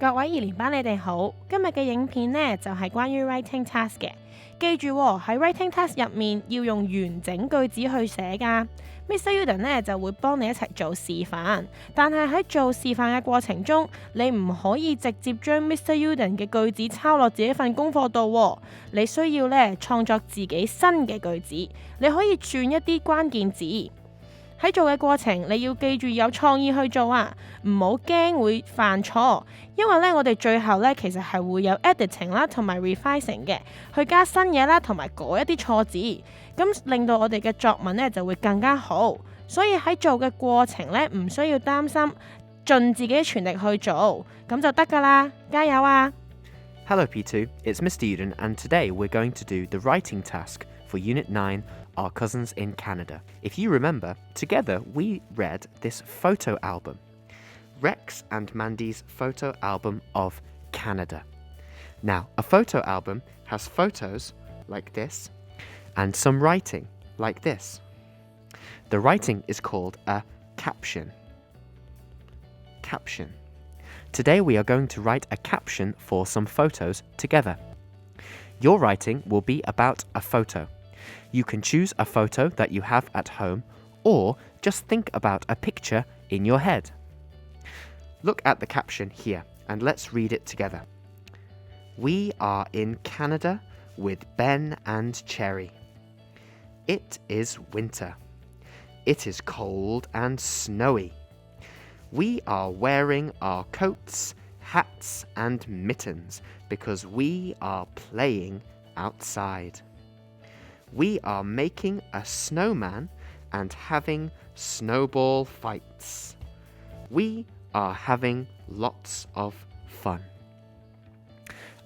各位2年班你哋好，今日嘅影片呢就係關於 writing task 嘅。記住喎，喺 writing task 入面要用完整句子去寫㗎。Mr. Uden 呢就會幫你一齊做示範，但係喺做示範嘅過程中，你唔可以直接將 Mr. Uden 嘅句子抄落自己份功課度喎。你需要呢創作自己新嘅句子，你可以轉一啲關鍵字。喺做嘅過程，你要記住有創意去做啊，唔好驚會犯錯，因為咧我哋最後咧其實係會有 editing 啦，同埋 revising 嘅，去加新嘢啦，同埋改一啲錯字，咁令到我哋嘅作文咧就會更加好。所以喺做嘅過程咧，唔需要擔心，盡自己全力去做，咁就得㗎啦，加油啊！Hello P2, it's Mr. Uden and today we're going to do the writing task for Unit 9, Our Cousins in Canada. If you remember, together we read this photo album, Rex and Mandy's photo album of Canada. Now, a photo album has photos like this and some writing like this. The writing is called a caption. Caption. Today we are going to write a caption for some photos together. Your writing will be about a photo. You can choose a photo that you have at home or just think about a picture in your head. Look at the caption here and let's read it together. We are in Canada with Ben and Cherry. It is winter. It is cold and snowy. We are wearing our coats, hats and mittens because we are playing outside. We are making a snowman and having snowball fights. We are having lots of fun.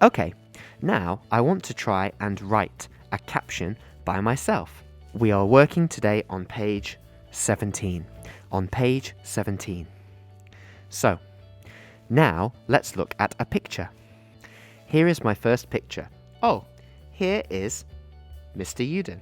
Okay, now I want to try and write a caption by myself. We are working today on page 17. On page 17. So, now let's look at a picture. Here is my first picture. Oh, here is Mr. Uden.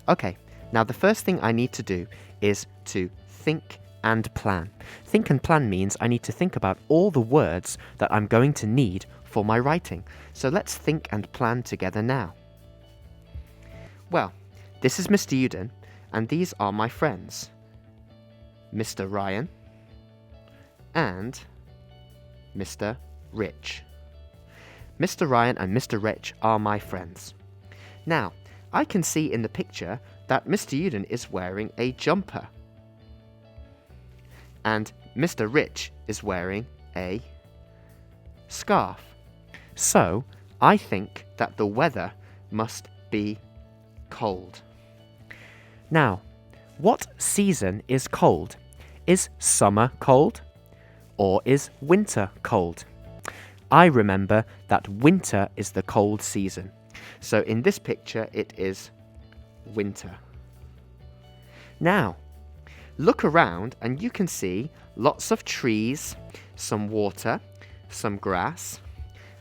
Okay, now the first thing I need to do is to think and plan. Think and plan means I need to think about all the words that I'm going to need for my writing. So let's think and plan together now. Well, this is Mr. Uden, and these are my friends. Mr. Ryan and Mr. Rich. Mr. Ryan and Mr. Rich are my friends. Now, I can see in the picture that Mr. Uden is wearing a jumper. And Mr. Rich is wearing a scarf. So, I think that the weather must be cold. Now, what season is cold? Is summer cold? Or is winter cold? I remember that winter is the cold season. So in this picture, it is winter. Now, look around and you can see lots of trees, some water, some grass,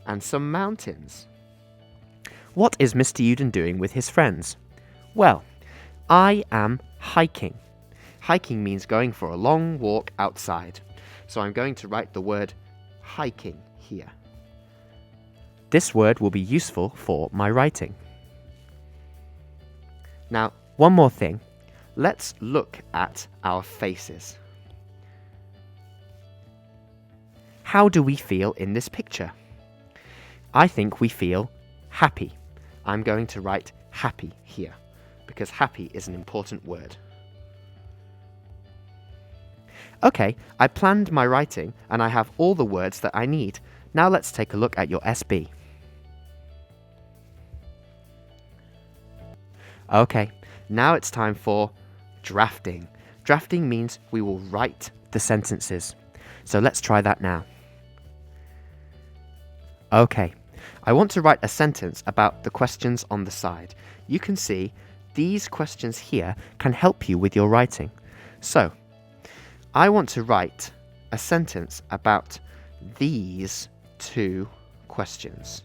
and some mountains. What is Mr. Uden doing with his friends? Well, I am hiking. Hiking means going for a long walk outside. So I'm going to write the word hiking here. This word will be useful for my writing. Now, one more thing. Let's look at our faces. How do we feel in this picture? I think we feel happy. I'm going to write happy here because happy is an important word. Okay, I planned my writing and I have all the words that I need. Now let's take a look at your SB. Okay, now it's time for drafting. Drafting means we will write the sentences. So let's try that now. Okay, I want to write a sentence about the questions on the side. You can see these questions here can help you with your writing. So, I want to write a sentence about these two questions.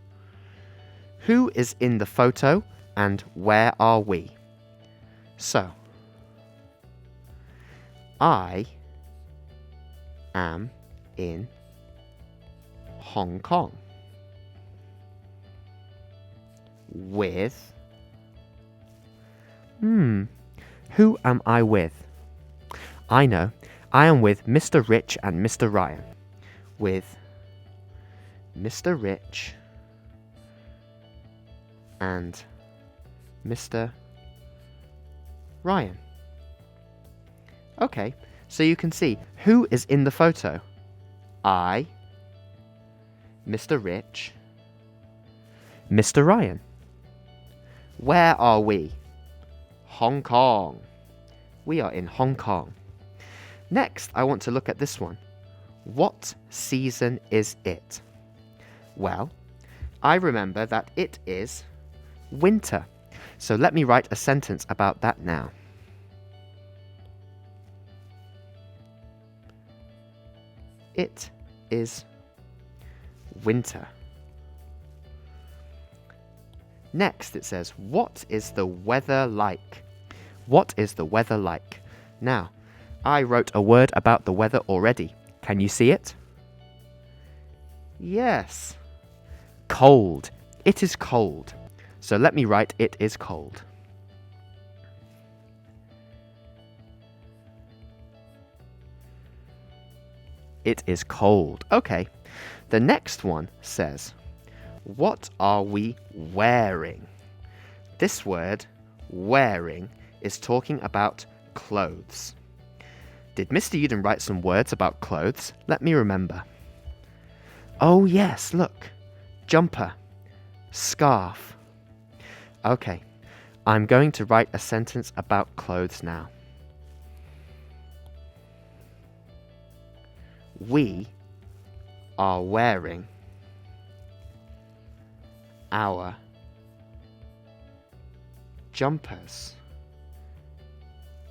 Who is in the photo and where are we? So, I am in Hong Kong. With... who am I with? I know. I am with Mr. Rich and Mr. Ryan. With Mr. Rich and Mr. Ryan. Okay, so you can see who is in the photo. I, Mr. Rich, Mr. Ryan. Where are we? Hong Kong. We are in Hong Kong. Next, I want to look at this one. What season is it? Well, I remember that it is winter. So let me write a sentence about that now. It is winter. Next, it says, what is the weather like? What is the weather like? Now, I wrote a word about the weather already. Can you see it? Yes. Cold. It is cold. So let me write it is cold. It is cold. Okay. The next one says, what are we wearing? This word, wearing, is talking about clothes. Did Mr. Uden write some words about clothes? Let me remember. Oh yes, look. Jumper. Scarf. Okay. I'm going to write a sentence about clothes now. We are wearing our jumpers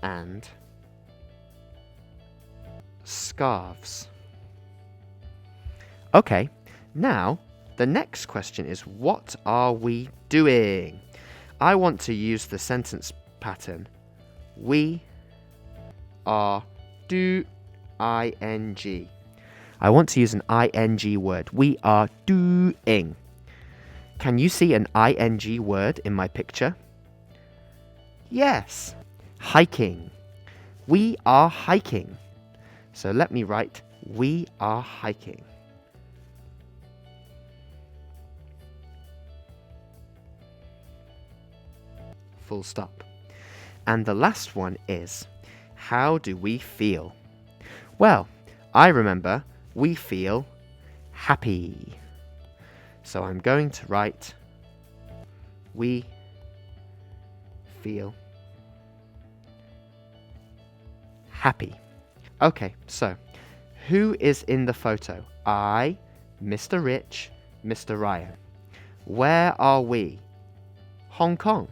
and scarves. Okay, now the next question is, what are we doing? I want to use the sentence pattern. We are ing. I want to use an ing word. We are doing. Can you see an ing word in my picture? Yes. Hiking. We are hiking. So let me write, we are hiking. Full stop. And the last one is, how do we feel? Well, I remember we feel happy. So I'm going to write, we feel happy. Okay, so who is in the photo? I, Mr. Rich, Mr. Ryan. Where are we? Hong Kong.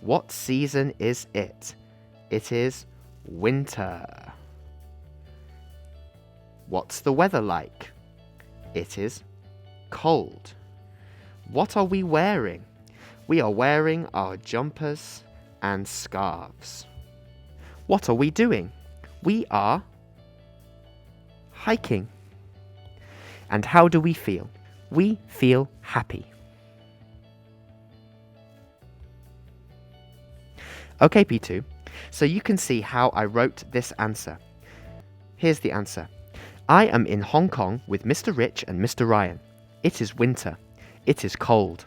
What season is it? It is winter. What's the weather like? It is cold. What are we wearing? We are wearing our jumpers and scarves. What are we doing? We are hiking. And how do we feel? We feel happy. Okay, P2, so you can see how I wrote this answer. Here's the answer. I am in Hong Kong with Mr. Rich and Mr. Ryan. It is winter. It is cold.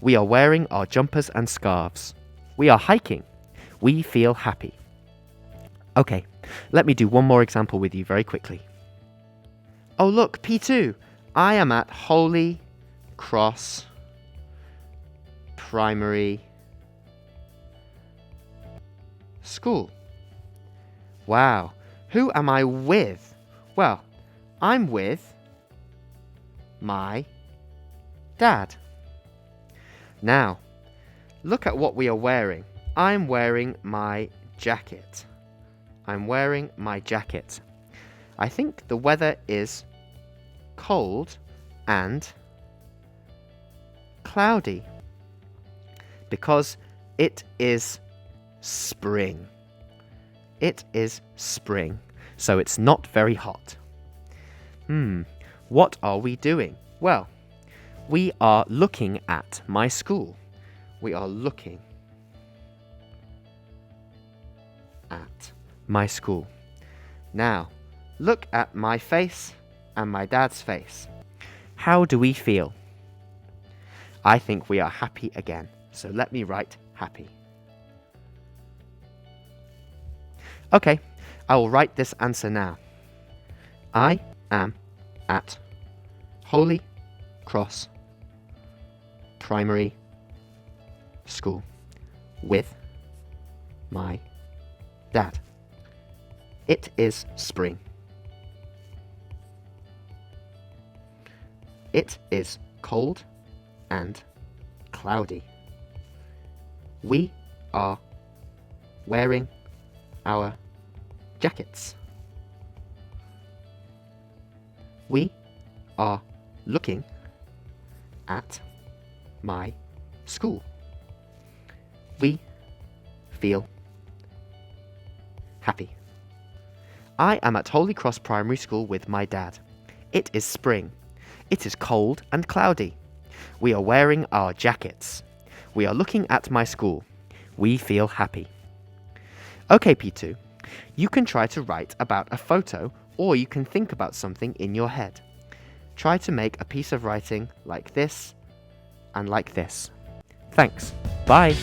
We are wearing our jumpers and scarves. We are hiking. We feel happy. Okay, let me do one more example with you very quickly. Oh look, P2, I am at Holy Cross Primary School. Wow, who am I with? Well, I'm with my dad. Now, look at what we are wearing. I'm wearing my jacket. I'm wearing my jacket. I think the weather is cold and cloudy because it is spring. It is spring, so it's not very hot. What are we doing? Well, we are looking at my school. We are looking at my school. Now, look at my face and my dad's face. How do we feel? I think we are happy again, so let me write happy. Okay, I will write this answer now. I am at Holy Cross Primary School with my dad. It is spring. It is cold and cloudy. We are wearing our jackets. We are looking at my school. We feel happy. I am at Holy Cross Primary School with my dad. It is spring. It is cold and cloudy. We are wearing our jackets. We are looking at my school. We feel happy. Okay, P2. You can try to write about a photo, or you can think about something in your head. Try to make a piece of writing like this and like this. Thanks. Bye.